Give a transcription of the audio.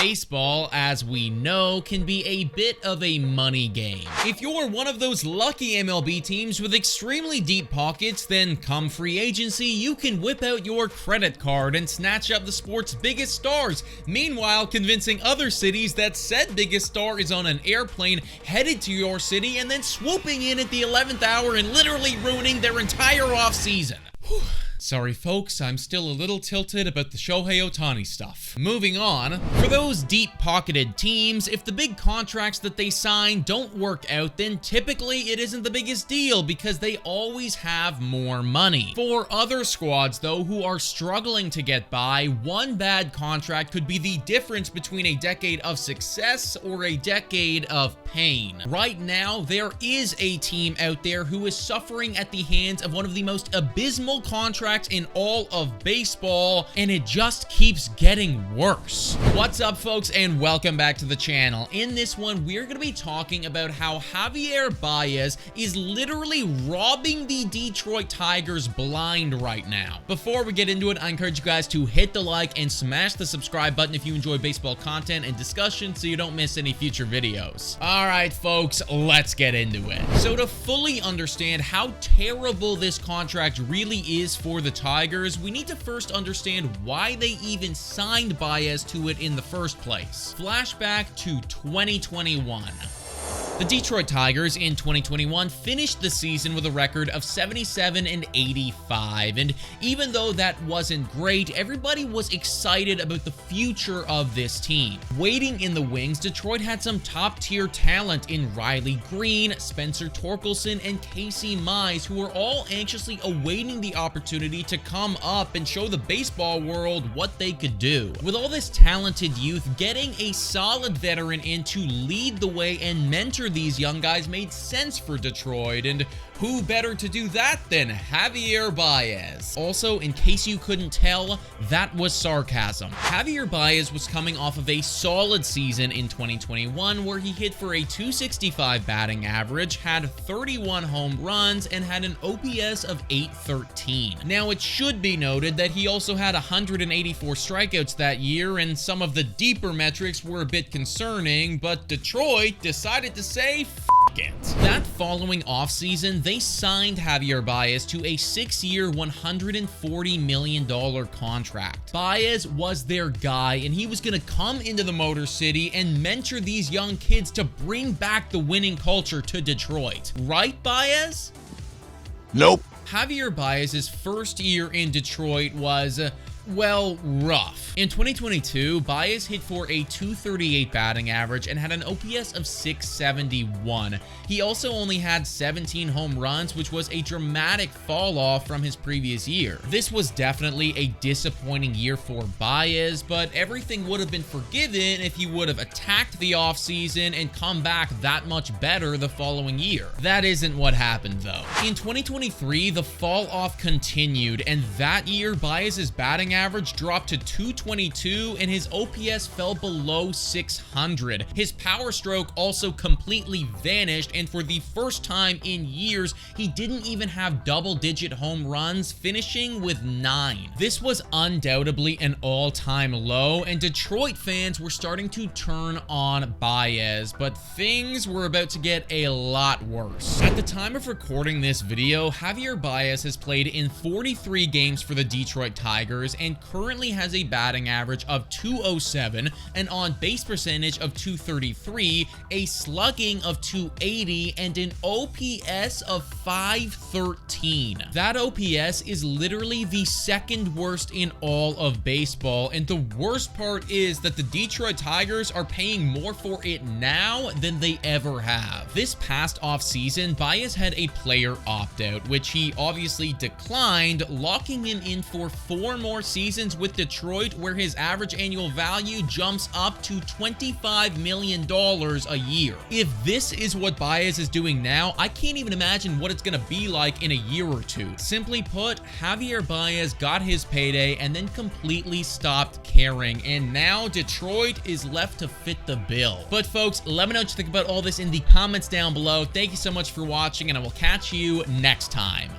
Baseball, as we know, can be a bit of a money game. If you're one of those lucky MLB teams with extremely deep pockets, then come free agency, you can whip out your credit card and snatch up the sport's biggest stars, meanwhile convincing other cities that said biggest star is on an airplane headed to your city and then swooping in at the 11th hour and literally ruining their entire offseason. Sorry folks, I'm still a little tilted about the Shohei Ohtani stuff. Moving on, for those deep-pocketed teams, if the big contracts that they sign don't work out, then typically it isn't the biggest deal because they always have more money. For other squads though who are struggling to get by, one bad contract could be the difference between a decade of success or a decade of pain. Right now, there is a team out there who is suffering at the hands of one of the most abysmal contracts in all of baseball, and it just keeps getting worse. What's up, folks, and welcome back to the channel. In this one, we're going to be talking about how Javier Baez is literally robbing the Detroit Tigers blind right now. Before we get into it, I encourage you guys to hit the like and smash the subscribe button if you enjoy baseball content and discussion so you don't miss any future videos. All right, folks, let's get into it. So to fully understand how terrible this contract really is for the Tigers, we need to first understand why they even signed Baez to it in the first place. Flashback to 2021. The Detroit Tigers in 2021 finished the season with a record of 77-85, and even though that wasn't great, everybody was excited about the future of this team. Waiting in the wings, Detroit had some top-tier talent in Riley Green, Spencer Torkelson, and Casey Mize, who were all anxiously awaiting the opportunity to come up and show the baseball world what they could do. With all this talented youth, getting a solid veteran in to lead the way and mentor these young guys made sense for Detroit, and who better to do that than Javier Baez? Also, in case you couldn't tell, that was sarcasm. Javier Baez was coming off of a solid season in 2021 where he hit for a .265 batting average, had 31 home runs, and had an OPS of .813. Now, it should be noted that he also had 184 strikeouts that year, and some of the deeper metrics were a bit concerning, but Detroit decided to say f*** it. That following offseason, they signed Javier Baez to a 6-year, $140 million contract. Baez was their guy, and he was going to come into the Motor City and mentor these young kids to bring back the winning culture to Detroit. Right, Baez? Nope. Javier Baez's first year in Detroit was, well, rough. In 2022, Baez hit for a .238 batting average and had an OPS of .671. He also only had 17 home runs, which was a dramatic fall off from his previous year. This was definitely a disappointing year for Baez, but everything would have been forgiven if he would have attacked the offseason and come back that much better the following year. That isn't what happened, though. In 2023, the fall off continued, and that year, Baez's batting average dropped to .222 and his OPS fell below 600. His power stroke also completely vanished, and for the first time in years, he didn't even have double-digit home runs, finishing with 9. This was undoubtedly an all-time low, and Detroit fans were starting to turn on Baez, but things were about to get a lot worse. At the time of recording this video, Javier Baez has played in 43 games for the Detroit Tigers and currently has a batting average of .207, an on-base percentage of .233, a slugging of .280, and an OPS of .513. That OPS is literally the second worst in all of baseball, and the worst part is that the Detroit Tigers are paying more for it now than they ever have. This past offseason, Baez had a player opt-out, which he obviously declined, locking him in for 4 more seasons with Detroit, where his average annual value jumps up to $25 million a year. If this is what Baez is doing now, I can't even imagine what it's going to be like in a year or two. Simply put, Javier Baez got his payday and then completely stopped caring, and now Detroit is left to fit the bill. But folks, let me know what you think about all this in the comments down below. Thank you so much for watching, and I will catch you next time.